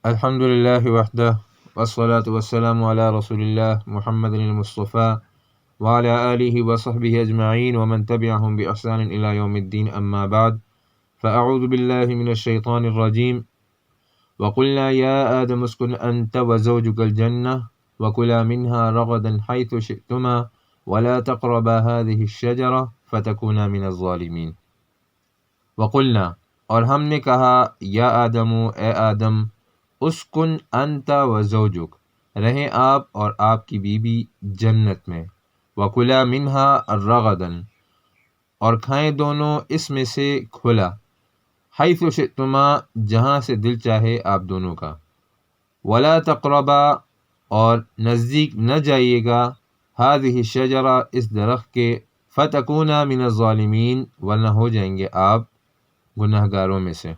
الحمد للہ وحدہ والصلاة والسلام علی رسول اللہ محمد المصطفیٰ وعلی آلہ وصحبہ اجمعین ومن تبعہم بإحسان الی یوم الدین اما بعد فاعوذ باللہ من الشیطان الرجیم وقلنا یا آدم اسکن انت وزوجک الجنہ وکلا منها رغدا حیث شئتما ولا تقربا هذه الشجرة فتکونا من الظالمین۔ وقلنا، اور ہم نے کہا، یا آدم، اے آدم، اسکن انت و زوجک، رہیں آپ اور آپ کی بیوی جنت میں، وکلا منہا رغدن، اور کھائیں دونوں اس میں سے کھلا، حیث شئتما، جہاں سے دل چاہے آپ دونوں کا، ولا تقربا، اور نزدیک نہ جائیے گا، ہذہ الشجرہ، اس درخت کے، فتکونا من الظالمین، ورنہ ہو جائیں گے آپ گناہ گاروں میں سے۔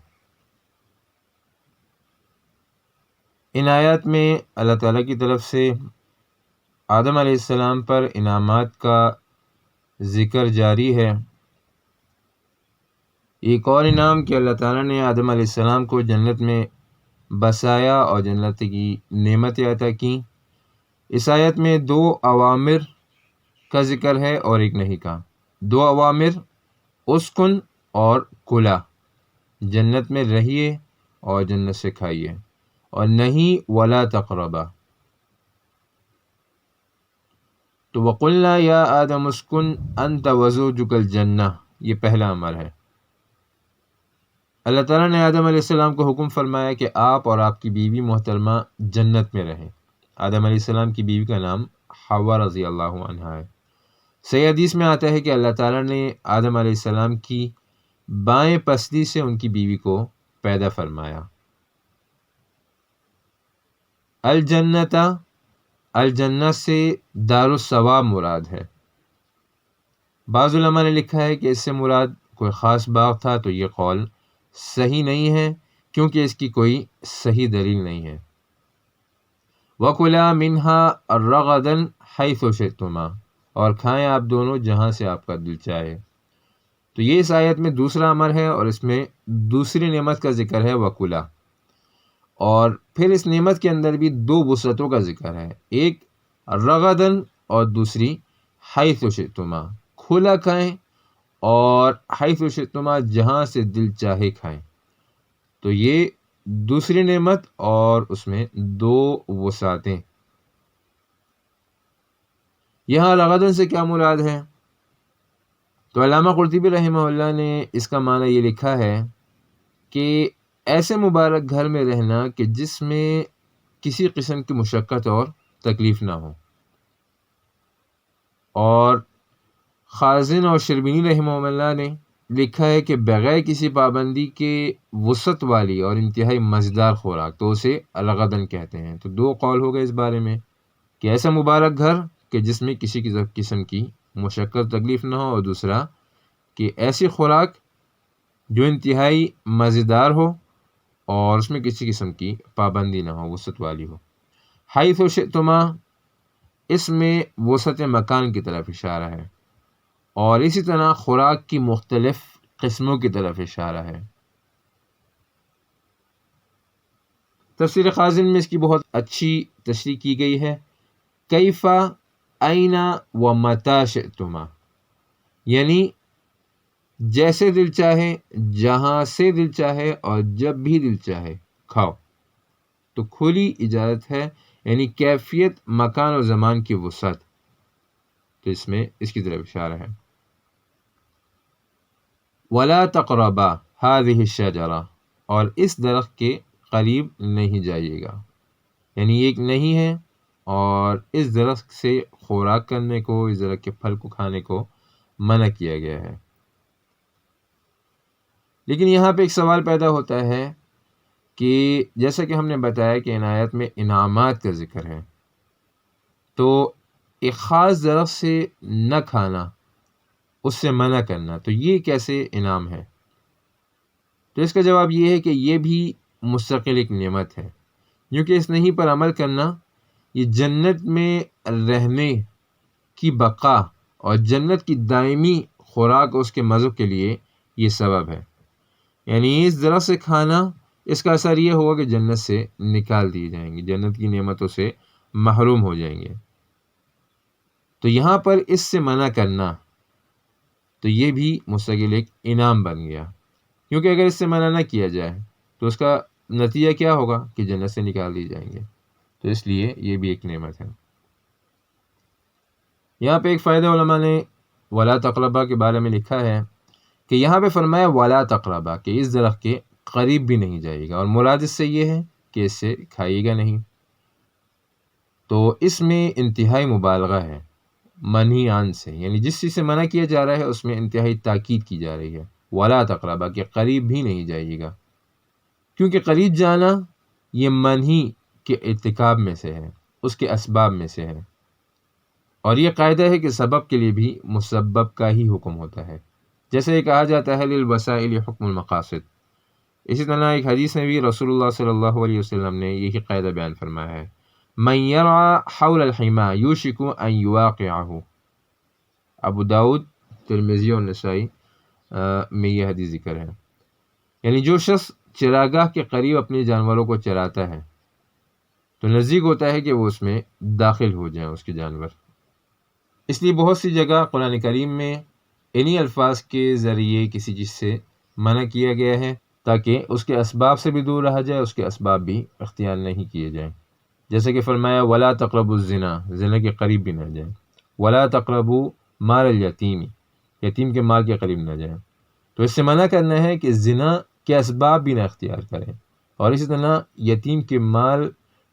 ان آیات میں اللہ تعالیٰ کی طرف سے آدم علیہ السلام پر انعامات کا ذکر جاری ہے۔ ایک اور انعام کہ اللہ تعالیٰ نے آدم علیہ السلام کو جنت میں بسایا اور جنت کی نعمتیں عطا کیں۔ اس آیت میں 2 اوامر کا ذکر ہے اور ایک نہیں کا۔ 2 اوامر، اسکن اور کلا، جنت میں رہیے اور جنت سے کھائیے، اور نہیں ولا تقربا۔ تو وقلنا یا آدم اسکن انت وزوجک الجنہ، یہ پہلا امر ہے۔ اللہ تعالیٰ نے آدم علیہ السلام کو حکم فرمایا کہ آپ اور آپ کی بیوی محترمہ جنت میں رہیں۔ آدم علیہ السلام کی بیوی کا نام حوا رضی اللہ عنہا ہے۔ صحیح حدیث میں آتا ہے کہ اللہ تعالیٰ نے آدم علیہ السلام کی بائیں پسلی سے ان کی بیوی کو پیدا فرمایا۔ الجنت، الجنت سے دار الثواب مراد ہے۔ بعض علماء نے لکھا ہے کہ اس سے مراد کوئی خاص باغ تھا، تو یہ قول صحیح نہیں ہے کیونکہ اس کی کوئی صحیح دلیل نہیں ہے۔ وَكُلَا مِنْهَا رَغَدًا حَيْثُ شِئْتُمَا، اور کھائیں آپ دونوں جہاں سے آپ کا دل چاہے۔ تو یہ اس آیت میں دوسرا امر ہے، اور اس میں دوسری نعمت کا ذکر ہے، وَكُلَا۔ اور پھر اس نعمت کے اندر بھی 2 وسعتوں کا ذکر ہے، ایک رغدن اور دوسری حیث شئتما، کھلا کھائیں، اور حیث شئتما، جہاں سے دل چاہے کھائیں۔ تو یہ دوسری نعمت اور اس میں 2 وسعتیں۔ یہاں رغدن سے کیا مراد ہے؟ تو علامہ قرطبی رحمہ اللہ نے اس کا معنی یہ لکھا ہے کہ ایسے مبارک گھر میں رہنا کہ جس میں کسی قسم کی مشقت اور تکلیف نہ ہو۔ اور خازن اور شربینی رحمہ اللہ نے لکھا ہے کہ بغیر کسی پابندی کے وسعت والی اور انتہائی مزیدار خوراک، تو اسے رغدن کہتے ہیں۔ تو 2 قول ہو گئے اس بارے میں کہ ایسا مبارک گھر کہ جس میں کسی قسم کی مشقت تکلیف نہ ہو، اور دوسرا کہ ایسی خوراک جو انتہائی مزیدار ہو اور اس میں کسی قسم کی پابندی نہ ہو، وسعت والی ہو۔ حیث شئتما، اس میں وسعت مکان کی طرف اشارہ ہے، اور اسی طرح خوراک کی مختلف قسموں کی طرف اشارہ ہے۔ تفسیر خازن میں اس کی بہت اچھی تشریح کی گئی ہے، کیف، این و متی شئتما، یعنی جیسے دل چاہے، جہاں سے دل چاہے، اور جب بھی دل چاہے کھاؤ۔ تو کھلی اجازت ہے، یعنی کیفیت مکان و زمان کی وسعت، تو اس میں اس کی طرف اشارہ ہے۔ وَلَا تَقْرَبَا هَذِهِ الشَّجَرَةَ، اور اس درخت کے قریب نہیں جائیے گا، یعنی ایک نہیں ہے، اور اس درخت سے خوراک کرنے کو، اس درخت کے پھل کو کھانے کو منع کیا گیا ہے۔ لیکن یہاں پہ ایک سوال پیدا ہوتا ہے کہ جیسا کہ ہم نے بتایا کہ ان آیت میں انعامات کا ذکر ہے، تو ایک خاص درخت سے نہ کھانا، اس سے منع کرنا، تو یہ کیسے انعام ہے؟ تو اس کا جواب یہ ہے کہ یہ بھی مستقل ایک نعمت ہے، کیونکہ اس نہیں پر عمل کرنا یہ جنت میں رہنے کی بقا اور جنت کی دائمی خوراک اور اس کے مزوں کے لیے یہ سبب ہے۔ یعنی اس درخت سے کھانا اس کا اثر یہ ہوگا کہ جنت سے نکال دیے جائیں گے، جنت کی نعمتوں سے محروم ہو جائیں گے۔ تو یہاں پر اس سے منع کرنا تو یہ بھی مستقل ایک انعام بن گیا، کیونکہ اگر اس سے منع نہ کیا جائے تو اس کا نتیجہ کیا ہوگا کہ جنت سے نکال دی جائیں گے، تو اس لیے یہ بھی ایک نعمت ہے۔ یہاں پہ ایک فائدہ علماء نے ولا تقربا کے بارے میں لکھا ہے کہ یہاں پہ فرمایا ولا تقربا، کہ اس درخت کے قریب بھی نہیں جائے گا، اور مراد اس سے یہ ہے کہ اس سے کھائیے گا نہیں۔ تو اس میں انتہائی مبالغہ ہے منہی عن سے، یعنی جس چیز سے منع کیا جا رہا ہے اس میں انتہائی تاکید کی جا رہی ہے، ولا تقربا، کہ قریب بھی نہیں جائیے گا، کیونکہ قریب جانا یہ منہی کے ارتکاب میں سے ہے، اس کے اسباب میں سے ہے، اور یہ قاعدہ ہے کہ سبب کے لیے بھی مسبب کا ہی حکم ہوتا ہے، جیسے یہ کہا جاتا ہے للوسائل حکم المقاصد۔ اسی طرح ایک حدیث میں بھی رسول اللہ صلی اللہ علیہ وسلم نے یہی قاعدہ بیان فرمایا ہے، من یرعى حول الحما یوشک ان یواقعہ۔ ابو داؤد، ترمذی اور نسائی میں یہ حدیث ذکر ہے، یعنی جو شخص چراگاہ کے قریب اپنے جانوروں کو چراتا ہے تو نزدیک ہوتا ہے کہ وہ اس میں داخل ہو جائیں اس کے جانور۔ اس لیے بہت سی جگہ قرآن کریم میں انہی الفاظ کے ذریعے کسی چیز سے منع کیا گیا ہے تاکہ اس کے اسباب سے بھی دور رہا جائے، اس کے اسباب بھی اختیار نہیں کیے جائیں، جیسے کہ فرمایا ولا تقربوا الزنا، زنا کے قریب بھی نہ جائیں، ولا تقربوا مال الیتیم، یتیم کے مال کے قریب نہ جائیں۔ تو اس سے منع کرنا ہے کہ زنا کے اسباب بھی نہ اختیار کریں، اور اسی طرح یتیم کے مال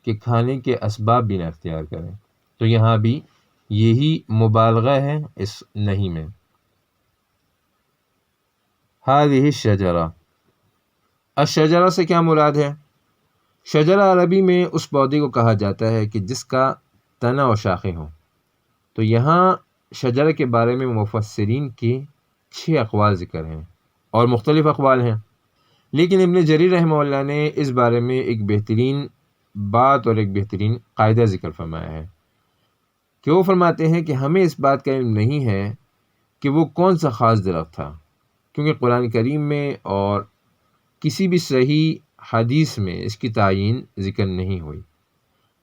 کے کھانے کے اسباب بھی نہ اختیار کریں۔ تو یہاں بھی یہی مبالغہ ہے اس نہیں میں۔ هذه الشجرہ، الشجرہ سے کیا مراد ہے؟ شجرہ عربی میں اس پودے کو کہا جاتا ہے کہ جس کا تنا و شاخیں ہوں۔ تو یہاں شجرہ کے بارے میں مفسرین کے 6 اقوال ذکر ہیں، اور مختلف اقوال ہیں، لیکن ابن جریر رحمہ اللہ نے اس بارے میں ایک بہترین بات اور ایک بہترین قاعدہ ذکر فرمایا ہے کہ وہ فرماتے ہیں کہ ہمیں اس بات کا علم نہیں ہے کہ وہ کون سا خاص درخت تھا، کیونکہ قرآن کریم میں اور کسی بھی صحیح حدیث میں اس کی تعیین ذکر نہیں ہوئی۔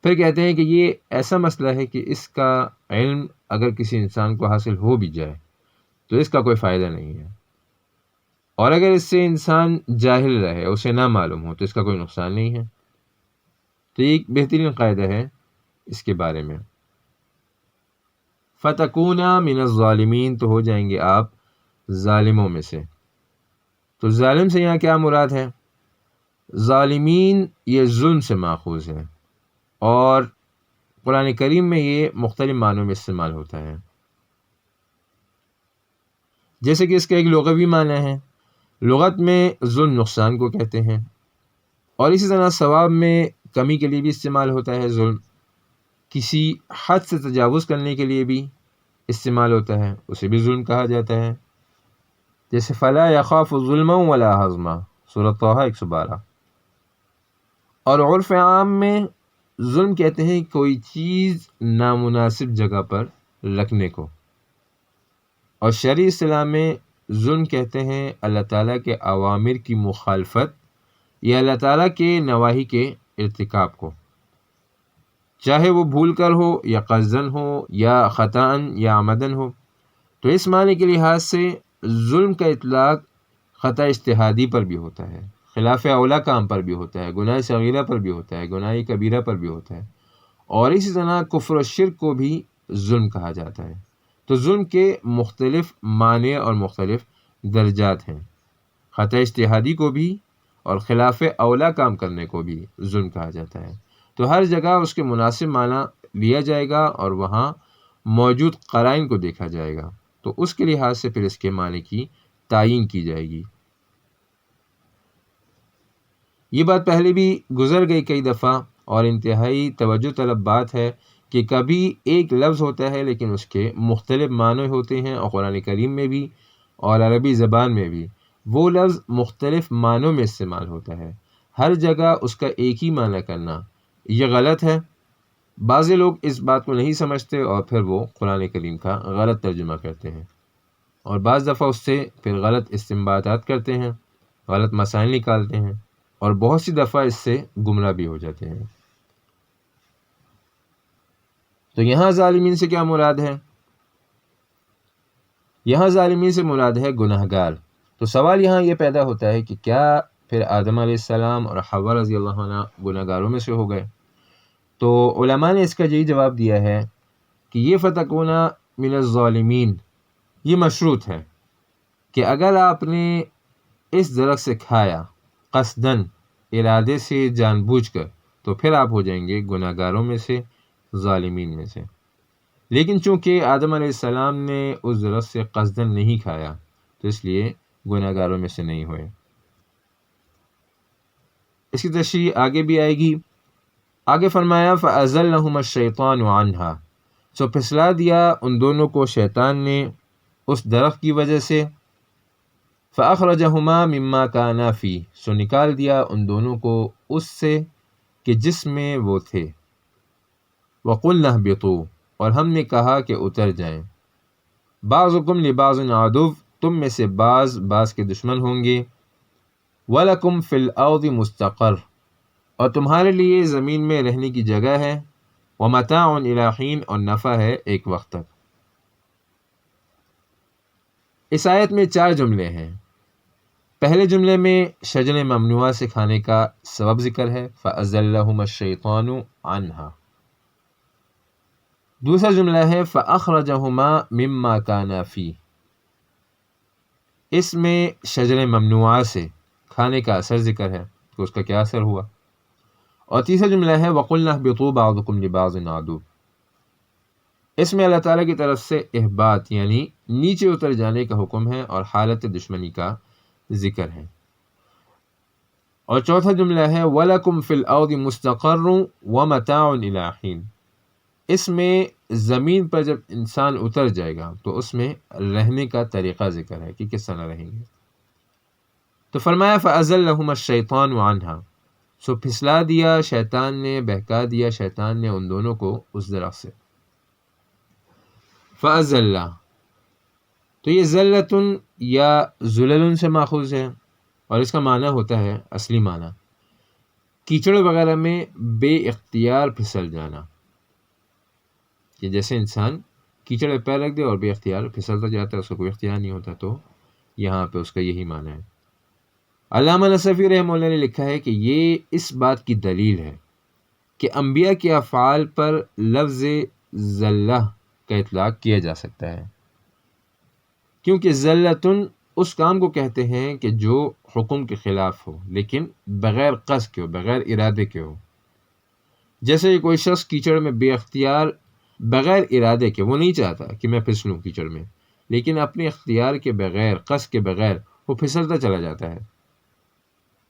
پھر کہتے ہیں کہ یہ ایسا مسئلہ ہے کہ اس کا علم اگر کسی انسان کو حاصل ہو بھی جائے تو اس کا کوئی فائدہ نہیں ہے، اور اگر اس سے انسان جاہل رہے، اسے نہ معلوم ہو، تو اس کا کوئی نقصان نہیں ہے۔ تو یہ ایک بہترین قاعدہ ہے اس کے بارے میں۔ فَتَكُونَا مِنَ الظَّالِمِينَ، تو ہو جائیں گے آپ ظالموں میں سے۔ تو ظالم سے یہاں کیا مراد ہے؟ ظالمین یہ ظلم سے ماخوذ ہے، اور قرآن کریم میں یہ مختلف معنوں میں استعمال ہوتا ہے، جیسے کہ اس کا ایک لغوی معنی ہے، لغت میں ظلم نقصان کو کہتے ہیں، اور اسی طرح ثواب میں کمی کے لیے بھی استعمال ہوتا ہے ظلم، کسی حد سے تجاوز کرنے کے لیے بھی استعمال ہوتا ہے، اسے بھی ظلم کہا جاتا ہے، جیسے فلا یخاف ظلما ولا ہضما، سورۃ طٰہٰ 112۔ اور عرف عام میں ظلم کہتے ہیں کوئی چیز نامناسب جگہ پر رکھنے کو، اور شرعی اصطلاح میں ظلم کہتے ہیں اللہ تعالیٰ کے اوامر کی مخالفت یا اللہ تعالیٰ کے نواہی کے ارتکاب کو، چاہے وہ بھول کر ہو یا قصدن ہو یا خطاً یا عمدن ہو۔ تو اس معنی کے لحاظ سے ظلم کا اطلاق خطا اجتہادی پر بھی ہوتا ہے، خلاف اولا کام پر بھی ہوتا ہے، گناہ صغیرہ پر بھی ہوتا ہے، گناہ کبیرہ پر بھی ہوتا ہے، اور اسی طرح کفر و شرک کو بھی ظلم کہا جاتا ہے۔ تو ظلم کے مختلف معنی اور مختلف درجات ہیں، خطا اجتہادی کو بھی اور خلاف اولا کام کرنے کو بھی ظلم کہا جاتا ہے۔ تو ہر جگہ اس کے مناسب معنی لیا جائے گا اور وہاں موجود قرائن کو دیکھا جائے گا، تو اس کے لحاظ سے پھر اس کے معنی کی تعیین کی جائے گی۔ یہ بات پہلے بھی گزر گئی کئی دفعہ، اور انتہائی توجہ طلب بات ہے کہ کبھی ایک لفظ ہوتا ہے لیکن اس کے مختلف معنی ہوتے ہیں، اور قرآن کریم میں بھی اور عربی زبان میں بھی وہ لفظ مختلف معنوں میں استعمال ہوتا ہے، ہر جگہ اس کا ایک ہی معنی کرنا یہ غلط ہے۔ بعض لوگ اس بات کو نہیں سمجھتے اور پھر وہ قرآن کریم کا غلط ترجمہ کرتے ہیں، اور بعض دفعہ اس سے پھر غلط استنباطات کرتے ہیں، غلط مسائل نکالتے ہیں، اور بہت سی دفعہ اس سے گمراہ بھی ہو جاتے ہیں۔ تو یہاں ظالمین سے کیا مراد ہے؟ یہاں ظالمین سے مراد ہے گناہ گار۔ تو سوال یہاں یہ پیدا ہوتا ہے کہ کیا پھر آدم علیہ السلام اور حوا رضی اللہ عنہ گناہ گاروں میں سے ہو گئے؟ تو علماء نے اس کا یہی جواب دیا ہے کہ یہ فتکون من الظالمین، یہ مشروط ہے کہ اگر آپ نے اس درخت سے کھایا قصدن، ارادے سے، جان بوجھ کر، تو پھر آپ ہو جائیں گے گناہ گاروں میں سے، ظالمین میں سے۔ لیکن چونکہ آدم علیہ السلام نے اس درخت سے قصدن نہیں کھایا تو اس لیے گناہ گاروں میں سے نہیں ہوئے۔ اس کی تشریح آگے بھی آئے گی۔ آگے فرمایا فَأَزَلَّهُمَا الشَّيْطَانُ عَنْهَا، سو پھسلا دیا ان دونوں کو شیطان نے اس درخت کی وجہ سے۔ فَأَخْرَجَهُمَا مِمَّا كَانَا فِيهِ، سو نکال دیا ان دونوں کو اس سے کہ جس میں وہ تھے۔ وَقُلْنَا اهْبِطُوا، اور ہم نے کہا کہ اتر جائیں۔ بَعْضُكُمْ لِبَعْضٍ عَدُوٌّ، تم میں سے بعض کے دشمن ہوں گے۔ وَلَكُمْ فِي الْأَرْضِ مُسْتَقَرٌّ، اور تمہارے لیے زمین میں رہنے کی جگہ ہے۔ وَمَتَاعٌ إِلَىٰ حِينٍ، اور نفع ہے ایک وقت تک۔ اس آیت میں 4 جملے ہیں۔ پہلے جملے میں شجر ممنوعہ سے کھانے کا سبب ذکر ہے، فَأَزَلَّهُمَا الشَّيْطَانُ عَنْهَا۔ دوسرا جملہ ہے فَأَخْرَجَهُمَا مِمَّا كَانَا فِيهِ، اس میں شجر ممنوعہ سے کھانے کا اثر ذکر ہے کہ اس کا کیا اثر ہوا۔ اور تیسرا جملہ ہے وَقُلْنَا اهْبِطُوا بَعْضُكُمْ لِبَعْضٍ عَدُوٌّ، اس میں اللہ تعالیٰ کی طرف سے احباط یعنی نیچے اتر جانے کا حکم ہے اور حالت دشمنی کا ذکر ہے۔ اور چوتھا جملہ ہے وَلَكُمْ فِي الْأَرْضِ مُسْتَقَرٌّ وَمَتَاعٌ إِلَىٰ حِينٍ، اس میں زمین پر جب انسان اتر جائے گا تو اس میں رہنے کا طریقہ ذکر ہے کہ کس طرح رہیں گے۔ تو فرمایا فَأَزَلَّهُمَا الشَّيْطَانُ عَنْهَا، سو پھسلا دیا شیطان نے، بہکا دیا شیطان نے ان دونوں کو اس درخت سے۔ فَأَزَلَّ، تو یہ ذلتن یا ذلل سے ماخوذ ہے، اور اس کا معنی ہوتا ہے، اصلی معنی کیچڑ وغیرہ میں بے اختیار پھسل جانا، کہ جیسے انسان کیچڑ میں پیر رکھ دے اور بے اختیار پھسلتا جاتا ہے، اس کو کوئی اختیار نہیں ہوتا، تو یہاں پہ اس کا یہی معنی ہے۔ علامہ نصفی رحمہ اللہ نے لکھا ہے کہ یہ اس بات کی دلیل ہے کہ انبیاء کے افعال پر لفظ ذلہ کا اطلاق کیا جا سکتا ہے، کیونکہ ذلتن اس کام کو کہتے ہیں کہ جو حکم کے خلاف ہو لیکن بغیر قصد کے ہو، بغیر ارادے کے ہو۔ جیسے کہ کوئی شخص کیچڑ میں بے اختیار بغیر ارادے کے، وہ نہیں چاہتا کہ میں پھسلوں کیچڑ میں، لیکن اپنے اختیار کے بغیر، قصد کے بغیر وہ پھسلتا چلا جاتا ہے،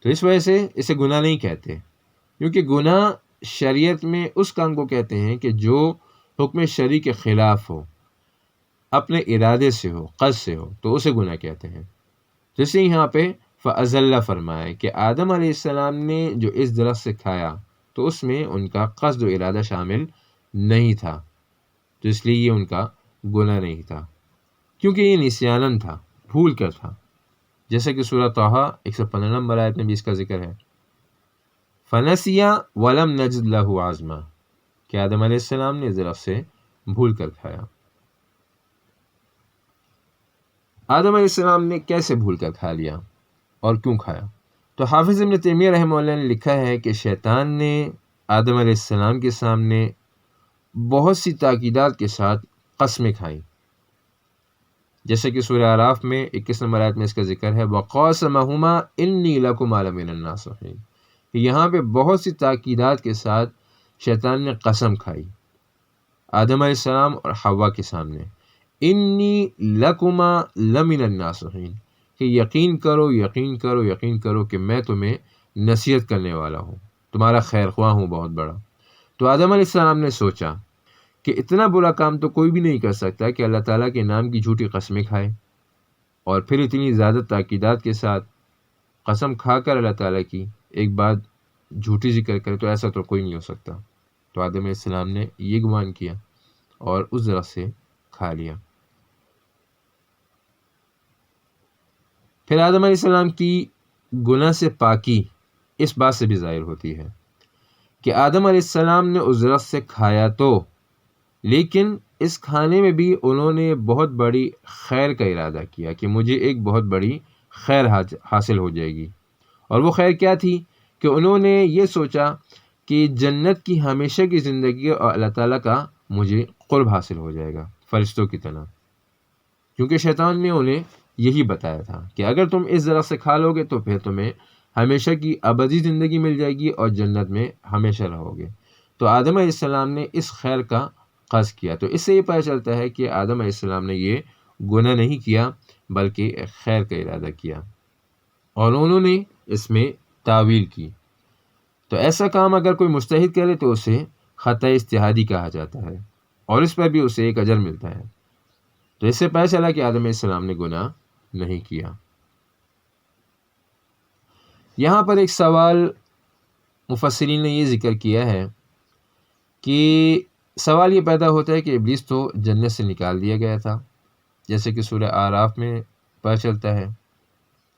تو اس وجہ سے اسے گناہ نہیں کہتے، کیونکہ گناہ شریعت میں اس کام کو کہتے ہیں کہ جو حکم شرعی کے خلاف ہو، اپنے ارادے سے ہو، قصد سے ہو، تو اسے گناہ کہتے ہیں۔ جیسے یہاں پہ فَأَزَلَّ فرمایا کہ آدم علیہ السلام نے جو اس درخت سے کھایا تو اس میں ان کا قصد و ارادہ شامل نہیں تھا، تو اس لیے یہ ان کا گناہ نہیں تھا، کیونکہ یہ نسیاناً تھا، بھول کر تھا، جیسا کہ سورہ طٰہٰ 115 نمبر آیت میں بھی اس کا ذکر ہے۔ فَنَسِیَ وَلَمْ نَجِدْ لَهُ عَزْمًا، کہ آدم علیہ السلام نے اس درخت سے بھول کر کھایا۔ آدم علیہ السلام نے کیسے بھول کر کھا لیا اور کیوں کھایا؟ تو حافظ ابن تیمیہ رحمہ اللہ نے لکھا ہے کہ شیطان نے آدم علیہ السلام کے سامنے بہت سی تاکیدات کے ساتھ قسمیں کھائیں، جیسے کہ سورہ اعراف میں 21 نمبر آیت میں اس کا ذکر ہے وَقَاسَمَهُمَا إِنِّي لَكُمَا لَمِنَ النَّاصِحِينَ، کہ یہاں پہ بہت سی تاکیدات کے ساتھ شیطان نے قسم کھائی آدم علیہ السلام اور حوا کے سامنے، انی لکما لمن الناصحین، کہ یقین کرو یقین کرو یقین کرو کہ میں تمہیں نصیحت کرنے والا ہوں، تمہارا خیر خواہ ہوں بہت بڑا۔ تو آدم علیہ السلام نے سوچا کہ اتنا برا کام تو کوئی بھی نہیں کر سکتا کہ اللہ تعالیٰ کے نام کی جھوٹی قسمیں کھائے، اور پھر اتنی زیادہ تاکیدات کے ساتھ قسم کھا کر اللہ تعالیٰ کی ایک بات جھوٹی ذکر کرے، تو ایسا تو کوئی نہیں ہو سکتا۔ تو آدم علیہ السلام نے یہ گمان کیا اور اس درخت سے کھا لیا۔ پھر آدم علیہ السلام کی گناہ سے پاکی اس بات سے بھی ظاہر ہوتی ہے کہ آدم علیہ السلام نے اس درخت سے کھایا تو، لیکن اس کھانے میں بھی انہوں نے بہت بڑی خیر کا ارادہ کیا کہ مجھے ایک بہت بڑی خیر حاصل ہو جائے گی۔ اور وہ خیر کیا تھی کہ انہوں نے یہ سوچا کہ جنت کی ہمیشہ کی زندگی اور اللہ تعالیٰ کا مجھے قرب حاصل ہو جائے گا فرشتوں کی طرح، کیونکہ شیطان نے انہیں یہی بتایا تھا کہ اگر تم اس درخت سے کھا لو گے تو پھر تمہیں ہمیشہ کی ابدی زندگی مل جائے گی اور جنت میں ہمیشہ رہو گے۔ تو آدم علیہ السلام نے اس خیر کا قصد کیا۔ تو اس سے یہ پتہ چلتا ہے کہ آدم علیہ السلام نے یہ گناہ نہیں کیا بلکہ خیر کا ارادہ کیا، اور انہوں نے اس میں تعویل کی۔ تو ایسا کام اگر کوئی مجتہد کرے تو اسے خطأ اجتہادی کہا جاتا ہے، اور اس پر بھی اسے ایک اجر ملتا ہے۔ تو اس سے پتہ چلا کہ آدم علیہ السلام نے گناہ نہیں کیا۔ یہاں پر ایک سوال مفسرین نے یہ ذکر کیا ہے کہ سوال یہ پیدا ہوتا ہے کہ ابلیس تو جنت سے نکال دیا گیا تھا، جیسے کہ سورہ اعراف میں پتہ چلتا ہے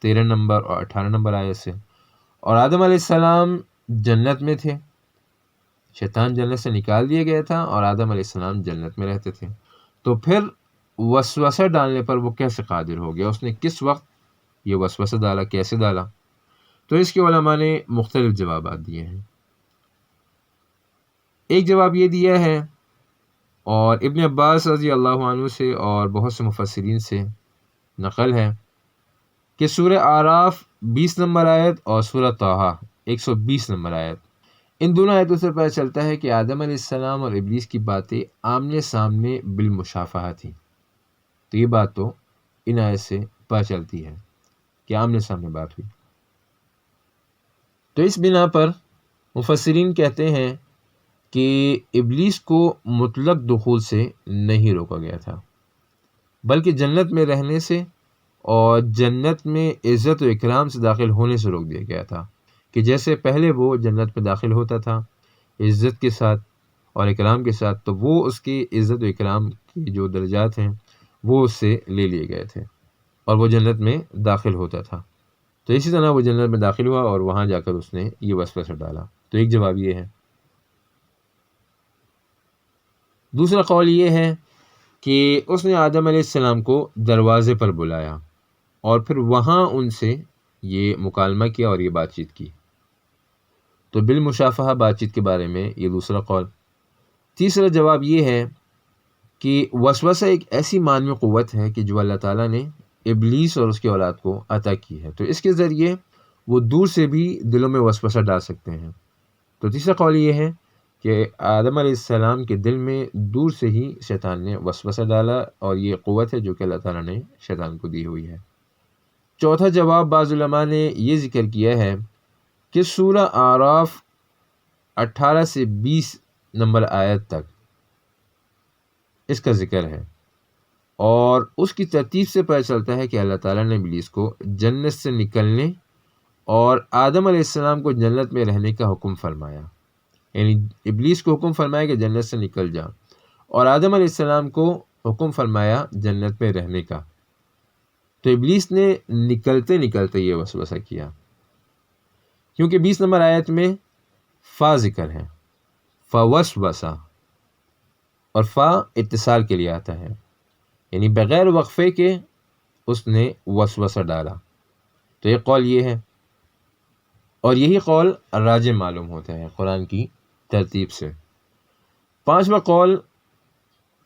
13 نمبر اور 18 نمبر آیت سے، اور آدم علیہ السلام جنت میں تھے، شیطان جنت سے نکال دیا گیا تھا اور آدم علیہ السلام جنت میں رہتے تھے، تو پھر وسوسہ ڈالنے پر وہ کیسے قادر ہو گیا؟ اس نے کس وقت یہ وسوسہ ڈالا، کیسے ڈالا؟ تو اس کے علماء نے مختلف جوابات دیے ہیں۔ ایک جواب یہ دیا ہے، اور ابن عباس رضی اللہ عنہ سے اور بہت سے مفسرین سے نقل ہے، کہ سورہ اعراف 20 نمبر آیت اور سورہ طٰہٰ 120 نمبر آیت، ان دونوں آیتوں سے پتہ چلتا ہے کہ آدم علیہ السلام اور ابلیس کی باتیں آمنے سامنے بالمشافہہ تھیں۔ تو یہ بات تو ان آیت سے پتہ چلتی ہے کہ آمنے سامنے بات ہوئی۔ تو اس بنا پر مفسرین کہتے ہیں کہ ابلیس کو مطلق دخول سے نہیں روکا گیا تھا، بلکہ جنت میں رہنے سے اور جنت میں عزت و اکرام سے داخل ہونے سے روک دیا گیا تھا، کہ جیسے پہلے وہ جنت میں داخل ہوتا تھا عزت کے ساتھ اور اکرام کے ساتھ، تو وہ اس کی عزت و اکرام کی جو درجات ہیں وہ اس سے لے لیے گئے تھے اور وہ جنت میں داخل ہوتا تھا۔ تو اسی طرح وہ جنت میں داخل ہوا اور وہاں جا کر اس نے یہ وسوسہ ڈالا۔ تو ایک جواب یہ ہے۔ دوسرا قول یہ ہے کہ اس نے آدم علیہ السلام کو دروازے پر بلایا اور پھر وہاں ان سے یہ مکالمہ کیا اور یہ بات چیت کی۔ تو بالمشافہہ بات چیت کے بارے میں یہ دوسرا قول۔ تیسرا جواب یہ ہے کہ وسوسہ ایک ایسی معنوی قوت ہے کہ جو اللہ تعالیٰ نے ابلیس اور اس کی اولاد کو عطا کی ہے، تو اس کے ذریعے وہ دور سے بھی دلوں میں وسوسہ ڈال سکتے ہیں۔ تو تیسرا قول یہ ہے کہ آدم علیہ السلام کے دل میں دور سے ہی شیطان نے وسوسہ ڈالا، اور یہ قوت ہے جو کہ اللہ تعالیٰ نے شیطان کو دی ہوئی ہے۔ چوتھا جواب بعض علماء نے یہ ذکر کیا ہے کہ سورہ اعراف 18 سے 20 نمبر آیت تک اس کا ذکر ہے، اور اس کی ترتیب سے پتہ چلتا ہے کہ اللہ تعالیٰ نے ابلیس کو جنت سے نکلنے اور آدم علیہ السلام کو جنت میں رہنے کا حکم فرمایا، یعنی ابلیس کو حکم فرمایا کہ جنت سے نکل جا، اور آدم علیہ السلام کو حکم فرمایا جنت میں رہنے کا۔ تو ابلیس نے نکلتے نکلتے یہ وسوسہ کیا، کیونکہ 20 نمبر آیت میں فا ذکر ہے، فوسوسہ، اور فا اتصال کے لیے آتا ہے، یعنی بغیر وقفے کے اس نے وسوسہ ڈالا۔ تو یہ قول یہ ہے، اور یہی قول راجح معلوم ہوتا ہے قرآن کی ترتیب سے۔ پانچواں قول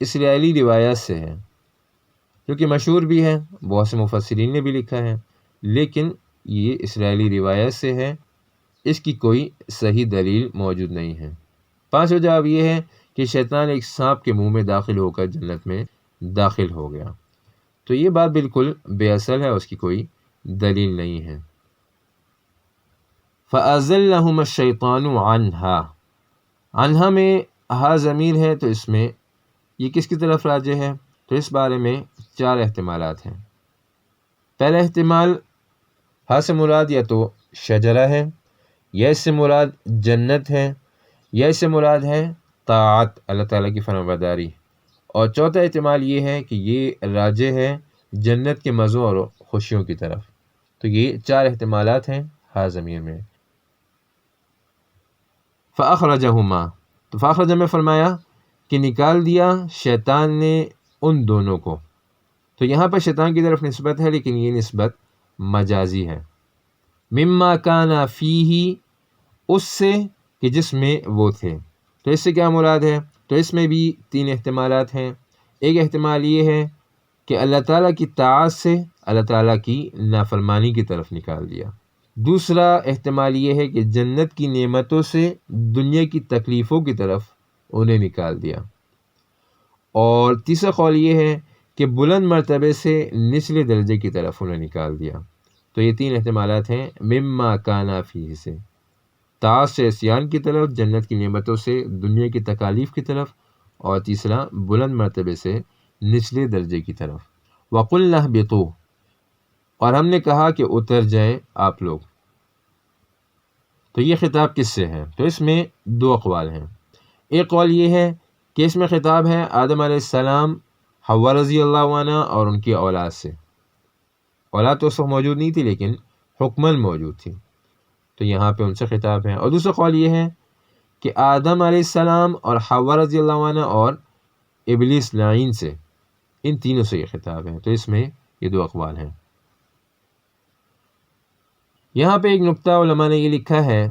اسرائیلی روایات سے ہے، جو کہ مشہور بھی ہے، بہت سے مفسرین نے بھی لکھا ہے، لیکن یہ اسرائیلی روایت سے ہے، اس کی کوئی صحیح دلیل موجود نہیں ہے۔ پانچواں جواب یہ ہے کہ شیطان ایک سانپ کے منہ میں داخل ہو کر جنت میں داخل ہو گیا۔ تو یہ بات بالکل بے اصل ہے، اس کی کوئی دلیل نہیں ہے۔ فَأَزَلَّهُمَا الشَّيْطَانُ عَنْهَا، عنہا میں ہا ضمیر ہے، تو اس میں یہ کس کی طرف راجع ہے؟ تو اس بارے میں 4 احتمالات ہیں۔ پہلا احتمال، ہا سے مراد یا تو شجرہ ہے، یا اس سے مراد جنت ہے، یا اس سے مراد ہے طاعت، اللہ تعالیٰ کی فرمانبرداری، اور چوتھا احتمال یہ ہے کہ یہ راجع ہے جنت کے مزوں اور خوشیوں کی طرف۔ تو یہ 4 احتمالات ہیں ہا ضمیر میں۔ فأخرجہما، تو فأخرج میں فرمایا کہ نکال دیا شیطان نے ان دونوں کو. تو یہاں پر شیطان کی طرف نسبت ہے، لیکن یہ نسبت مجازی ہے. مما کان فیہ، اس سے کہ جس میں وہ تھے. تو اس سے کیا مراد ہے؟ تو اس میں بھی 3 احتمالات ہیں. ایک احتمال یہ ہے کہ اللہ تعالیٰ کی طاعت سے اللہ تعالیٰ کی نافرمانی کی طرف نکال دیا. دوسرا احتمال یہ ہے کہ جنت کی نعمتوں سے دنیا کی تکلیفوں کی طرف انہیں نکال دیا. اور تیسرا قول یہ ہے کہ بلند مرتبے سے نچلے درجے کی طرف انہیں نکال دیا. تو یہ 3 احتمالات ہیں مما کانا فیہ سے، طاعت سے عصیان کی طرف، جنت کی نعمتوں سے دنیا کی تکالیف کی طرف، اور تیسرا بلند مرتبے سے نچلے درجے کی طرف. وَقُلْنَا اهْبِطُوا، اور ہم نے کہا کہ اتر جائیں آپ لوگ. تو یہ خطاب کس سے ہے؟ تو اس میں 2 اقوال ہیں. ایک قول یہ ہے کہ اس میں خطاب ہے آدم علیہ السلام، حوا رضی اللہ عنہ اور ان کی اولاد سے. اولاد تو اس وقت موجود نہیں تھی لیکن حکماً موجود تھی، تو یہاں پہ ان سے خطاب ہے. اور دوسرا قول یہ ہے کہ آدم علیہ السلام اور حوا رضی اللہ عنہ اور ابلیس لعین سے، ان تینوں سے یہ خطاب ہے. تو اس میں یہ 2 اقوال ہیں. یہاں پہ ایک نقطہ علماء نے یہ لکھا ہے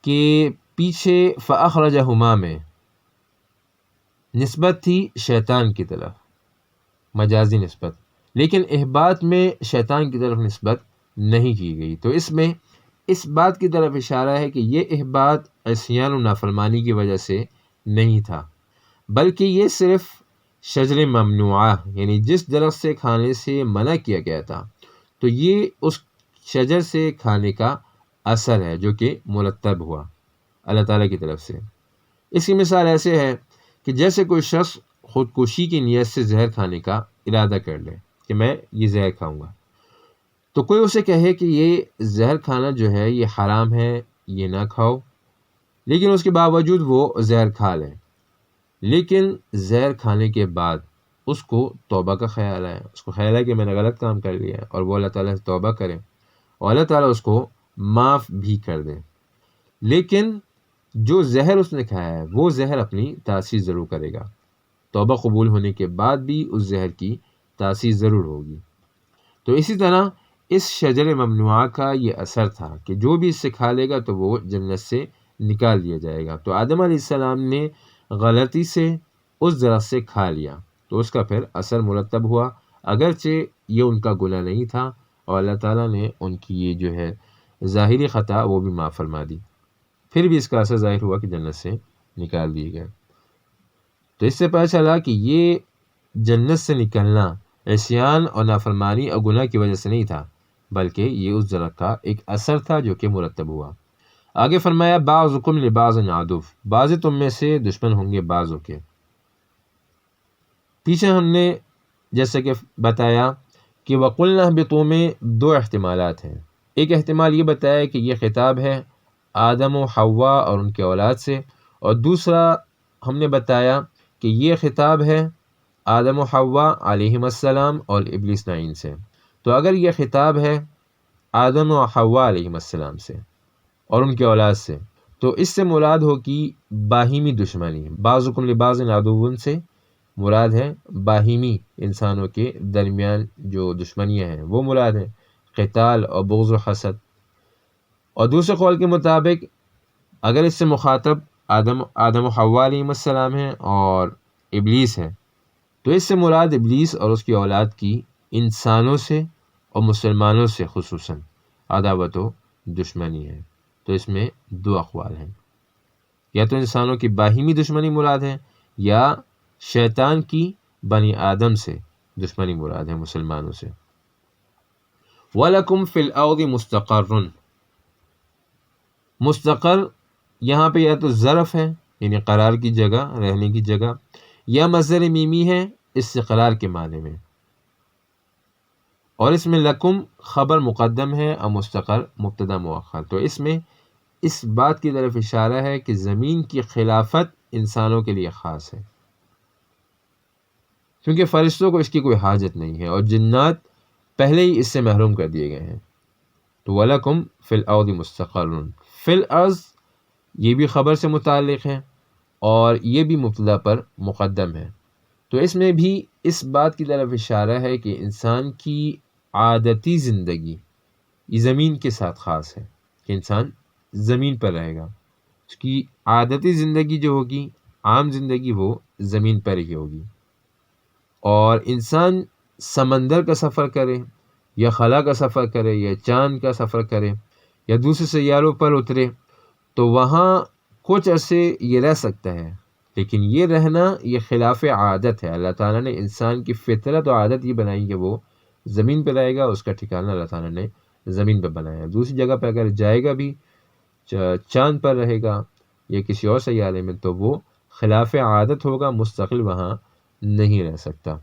کہ پیچھے فأخرجہما میں نسبت تھی شیطان کی طرف، مجازی نسبت، لیکن احباط میں شیطان کی طرف نسبت نہیں کی گئی. تو اس میں اس بات کی طرف اشارہ ہے کہ یہ احباط عصیان و نافرمانی کی وجہ سے نہیں تھا، بلکہ یہ صرف شجر ممنوعہ، یعنی جس درخت سے کھانے سے منع کیا گیا تھا، تو یہ اس شجر سے کھانے کا اثر ہے جو کہ مرتب ہوا اللہ تعالیٰ کی طرف سے. اس کی مثال ایسے ہے کہ جیسے کوئی شخص خودکشی کی نیت سے زہر کھانے کا ارادہ کر لے کہ میں یہ زہر کھاؤں گا، تو کوئی اسے کہے کہ یہ زہر کھانا جو ہے یہ حرام ہے، یہ نہ کھاؤ، لیکن اس کے باوجود وہ زہر کھا لے. لیکن زہر کھانے کے بعد اس کو توبہ کا خیال آیا، اس کو خیال ہے کہ میں نے غلط کام کر لیا، اور وہ اللہ تعالیٰ سے توبہ کرے اور اللہ تعالیٰ اس کو معاف بھی کر دے. لیکن جو زہر اس نے کھایا ہے وہ زہر اپنی تاثیر ضرور کرے گا، توبہ قبول ہونے کے بعد بھی اس زہر کی تاثیر ضرور ہوگی. تو اسی طرح اس شجر ممنوعہ کا یہ اثر تھا کہ جو بھی اس سے کھا لے گا تو وہ جنت سے نکال دیا جائے گا. تو آدم علیہ السلام نے غلطی سے اس درخت سے کھا لیا تو اس کا پھر اثر مرتب ہوا، اگرچہ یہ ان کا گناہ نہیں تھا، اور اللہ تعالیٰ نے ان کی یہ جو ہے ظاہری خطا وہ بھی معاف فرما دی. پھر بھی اس کا اثر ظاہر ہوا کہ جنت سے نکال دیے گئے. تو اس سے پتہ چلا کہ یہ جنت سے نکلنا عصیان اور نافرمانی اور گناہ کی وجہ سے نہیں تھا، بلکہ یہ اس درخت کا ایک اثر تھا جو کہ مرتب ہوا. آگے فرمایا بعضکم لبعض عدو، بعض تم میں سے دشمن ہوں گے بعضوں کے. پیچھے ہم نے جیسا کہ بتایا کہ وَقُلْنَا اهْبِطُوا میں 2 احتمالات ہیں. ایک احتمال یہ بتایا کہ یہ خطاب ہے آدم و حوا اور ان کے اولاد سے، اور دوسرا ہم نے بتایا کہ یہ خطاب ہے آدم و حوا علیہم السلام اور ابلیس لعین سے. تو اگر یہ خطاب ہے آدم و حوا علیہم السلام سے اور ان کے اولاد سے، تو اس سے مراد ہوگی باہیمی دشمنی. بعضکم لبعض عدو سے مراد ہے باہیمی انسانوں کے درمیان جو دشمنیاں ہیں وہ مراد ہیں، قتال اور بغض و حسد. اور دوسرے قول کے مطابق اگر اس سے مخاطب آدم و حوا علیہم السلام ہیں اور ابلیس ہے، تو اس سے مراد ابلیس اور اس کی اولاد کی انسانوں سے اور مسلمانوں سے خصوصاً عداوت و دشمنی ہے. تو اس میں 2 اقوال ہیں، یا تو انسانوں کی باہمی دشمنی مراد ہے، یا شیطان کی بنی آدم سے دشمنی مراد ہے، مسلمانوں سے. وَلَكُمْ فِي الْأَرْضِ مُسْتَقَرٌّ، مستقر یہاں پہ یا تو ظرف ہے یعنی قرار کی جگہ، رہنے کی جگہ، یا مصدر میمی ہے استقرار کے معنی میں. اور اس میں لکم خبر مقدم ہے اور مستقر مبتدا مؤخر. تو اس میں اس بات کی طرف اشارہ ہے کہ زمین کی خلافت انسانوں کے لیے خاص ہے، کیونکہ فرشتوں کو اس کی کوئی حاجت نہیں ہے، اور جنات پہلے ہی اس سے محروم کر دیے گئے ہیں. تو وَلَكُمْ فِي الْأَرْضِ مُسْتَقَرٌّ، فِي الْأَرْض یہ بھی خبر سے متعلق ہے اور یہ بھی مبتدا پر مقدم ہے۔ تو اس میں بھی اس بات کی طرف اشارہ ہے کہ انسان کی عادتی زندگی یہ زمین کے ساتھ خاص ہے، کہ انسان زمین پر رہے گا، اس کی عادتی زندگی جو ہوگی، عام زندگی، وہ زمین پر ہی ہوگی۔ اور انسان سمندر کا سفر کرے یا خلا کا سفر کرے یا چاند کا سفر کرے یا دوسرے سیاروں پر اترے تو وہاں کچھ عرصے یہ رہ سکتا ہے، لیکن یہ رہنا یہ خلاف عادت ہے۔ اللہ تعالیٰ نے انسان کی فطرت و عادت یہ بنائی کہ وہ زمین پہ رہے گا، اس کا ٹھکانہ اللہ تعالیٰ نے زمین پہ بنایا ہے۔ دوسری جگہ پہ اگر جائے گا بھی، چاند پر رہے گا یا کسی اور سیارے میں، تو وہ خلاف عادت ہوگا، مستقل وہاں نہیں رہ سکتا۔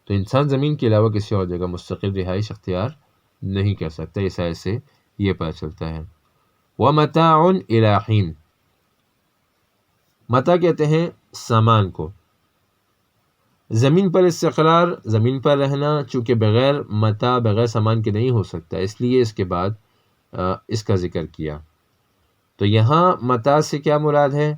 تو انسان زمین کے علاوہ کسی اور جگہ مستقل رہائش اختیار نہیں کر سکتا۔ اس آیت سے یہ پتہ چلتا ہے۔ وَمَتَاعٌ إِلَىٰ حِينٍ، متاع کہتے ہیں سامان کو۔ زمین پر استقرار، زمین پر رہنا، چونکہ بغیر متاع، بغیر سامان کے نہیں ہو سکتا، اس لیے اس کے بعد اس کا ذکر کیا۔ تو یہاں متاع سے کیا مراد ہے؟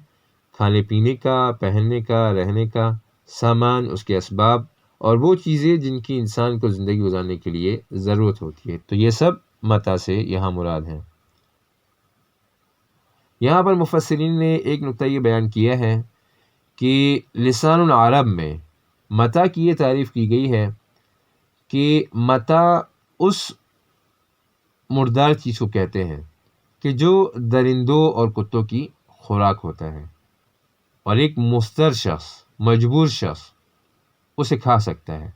کھانے پینے کا، پہننے کا، رہنے کا سامان، اس کے اسباب اور وہ چیزیں جن کی انسان کو زندگی گزارنے کے لیے ضرورت ہوتی ہے، تو یہ سب متاع سے یہاں مراد ہے۔ یہاں پر مفسرین نے ایک نقطہ یہ بیان کیا ہے کہ لسان العرب میں متاع کی یہ تعریف کی گئی ہے کہ متاع اس مردار چیز کو کہتے ہیں کہ جو درندوں اور کتوں کی خوراک ہوتا ہے، اور ایک مضطر شخص، مجبور شخص اسے کھا سکتا ہے،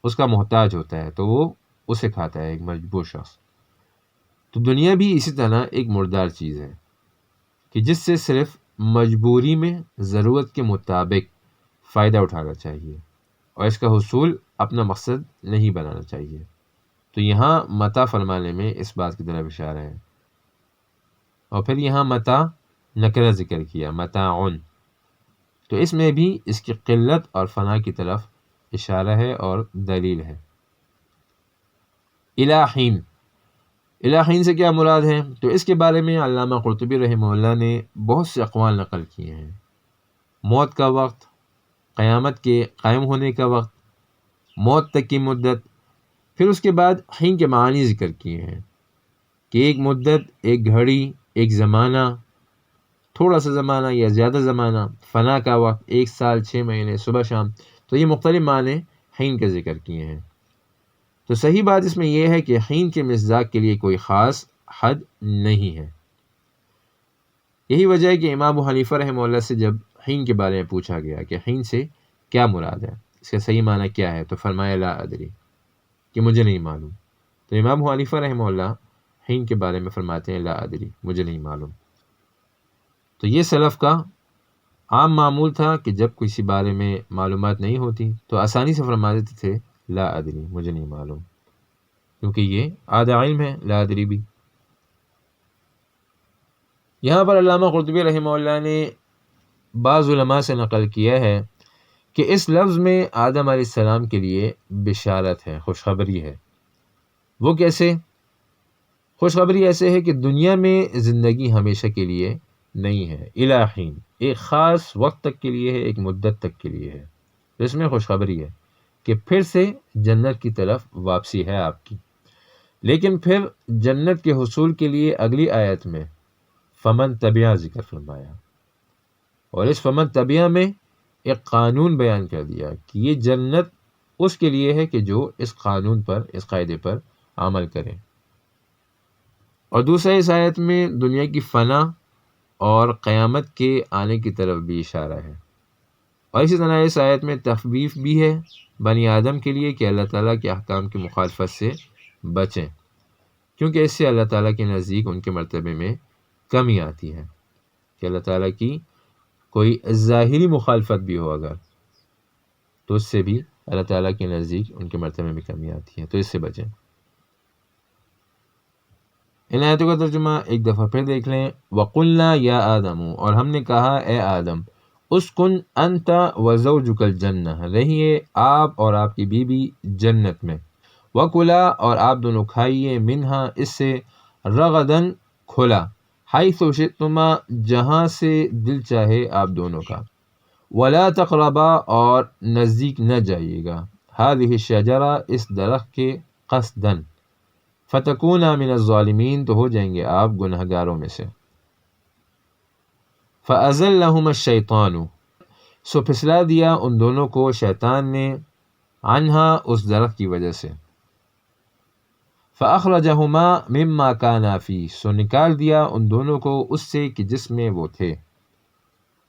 اس کا محتاج ہوتا ہے تو وہ اسے کھاتا ہے، ایک مجبور شخص۔ تو دنیا بھی اسی طرح ایک مردار چیز ہے کہ جس سے صرف مجبوری میں ضرورت کے مطابق فائدہ اٹھانا چاہیے اور اس کا حصول اپنا مقصد نہیں بنانا چاہیے۔ تو یہاں متاع فرمانے میں اس بات کی طرف اشارہ ہے۔ اور پھر یہاں متاع نکرہ ذکر کیا، متاعن، تو اس میں بھی اس کی قلت اور فنا کی طرف اشارہ ہے اور دلیل ہے۔ الی حین، الی حین سے کیا مراد ہے؟ تو اس کے بارے میں علامہ قرطبی رحمہ اللہ نے بہت سے اقوال نقل کیے ہیں۔ موت کا وقت، قیامت کے قائم ہونے کا وقت، موت تک کی مدت، پھر اس کے بعد حین کے معنی ذکر کیے ہیں کہ ایک مدت، ایک گھڑی، ایک زمانہ، تھوڑا سا زمانہ یا زیادہ زمانہ، فنا کا وقت، 1 سال، 6 مہینے، صبح شام، تو یہ مختلف معنی حین کا ذکر کیے ہیں۔ تو صحیح بات اس میں یہ ہے کہ حین کے مصداق کے لیے کوئی خاص حد نہیں ہے۔ یہی وجہ ہے کہ امام ابو حنیفہ رحمہ اللہ سے جب حین کے بارے میں پوچھا گیا کہ حین سے کیا مراد ہے، اس کا صحیح معنی کیا ہے، تو فرمایا لا ادری، کہ مجھے نہیں معلوم۔ تو امام ابو حنیفہ رحمہ اللہ حین کے بارے میں فرماتے ہیں لا ادری، مجھے نہیں معلوم۔ تو یہ سلف کا عام معمول تھا کہ جب کسی بارے میں معلومات نہیں ہوتی تو آسانی سے فرما دیتے تھے لا ادری، مجھے نہیں معلوم، کیونکہ یہ آدھا علم ہے لا ادری بھی۔ یہاں پر علامہ قرطبی رحمہ اللہ نے بعض علماء سے نقل کیا ہے کہ اس لفظ میں آدم علیہ السلام کے لیے بشارت ہے، خوشخبری ہے۔ وہ کیسے؟ خوشخبری ایسے ہے کہ دنیا میں زندگی ہمیشہ کے لیے نہیں ہے، الی حین، ایک خاص وقت تک کے لیے ہے، ایک مدت تک کے لیے ہے۔ تو اس میں خوشخبری ہے کہ پھر سے جنت کی طرف واپسی ہے آپ کی۔ لیکن پھر جنت کے حصول کے لیے اگلی آیت میں فمن تبعہ ذکر فرمایا، اور اس فمن تبعہ میں ایک قانون بیان کر دیا کہ یہ جنت اس کے لیے ہے کہ جو اس قانون پر، اس قاعدے پر عمل کرے۔ اور دوسرا اس آیت میں دنیا کی فنا اور قیامت کے آنے کی طرف بھی اشارہ ہے۔ اور اسی طرح اس آیت میں تخویف بھی ہے بنی آدم کے لیے کہ اللہ تعالیٰ کے احکام کی مخالفت سے بچیں، کیونکہ اس سے اللہ تعالیٰ کے نزدیک ان کے مرتبے میں کمی آتی ہے، کہ اللہ تعالیٰ کی کوئی ظاہری مخالفت بھی ہو اگر، تو اس سے بھی اللہ تعالیٰ کے نزدیک ان کے مرتبے میں کمی آتی ہے، تو اس سے بچیں۔ ان آیتوں کا ترجمہ ایک دفعہ پھر دیکھ لیں۔ وَقُلْنَا يَا آدَمُ، اور ہم نے کہا اے آدم، اسکن انت وزوجک الجنہ، رہیے آپ اور آپ کی بیوی جنت میں، وَكُلَا، اور آپ دونوں کھائیے، منہا، اس سے، رغدن، کھلا، حیث شئتما جہاں سے دل چاہے آپ دونوں کا، ولا تقربا اور نزدیک نہ جائیے گا، هذه الشجرہ اس درخت کے، قصدن فتکونا من الظالمین تو ہو جائیں گے آپ گنہگاروں میں سے۔ فأزلہما الشیطان سو پھسلا دیا ان دونوں کو شیطان نے، عنہا اس درخت کی وجہ سے، فأخرجہما مما کانا فیہ سو نکال دیا ان دونوں کو اس سے کہ جس میں وہ تھے،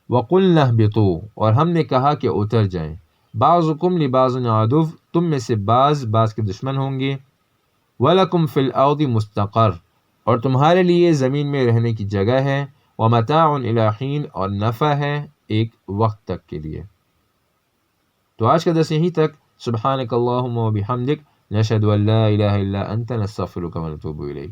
وقلنا اہبطوا اور ہم نے کہا کہ اتر جائیں، بعضکم لبعض عدو تم میں سے بعض کے دشمن ہوں گے، وَلَكُمْ فِي الْأَرْضِ مُسْتَقَرٌ اور تمہارے لیے زمین میں رہنے کی جگہ ہے، وَمَتَاعٌ إِلَىٰ حِينٍ اور نفع ہے ایک وقت تک کے لیے۔ تو آج کا درس یہیں تک۔ سبحانک اللہم و بحمدک، نشہد ان لا الہ الا انت، نستغفرک و نتوب الیک۔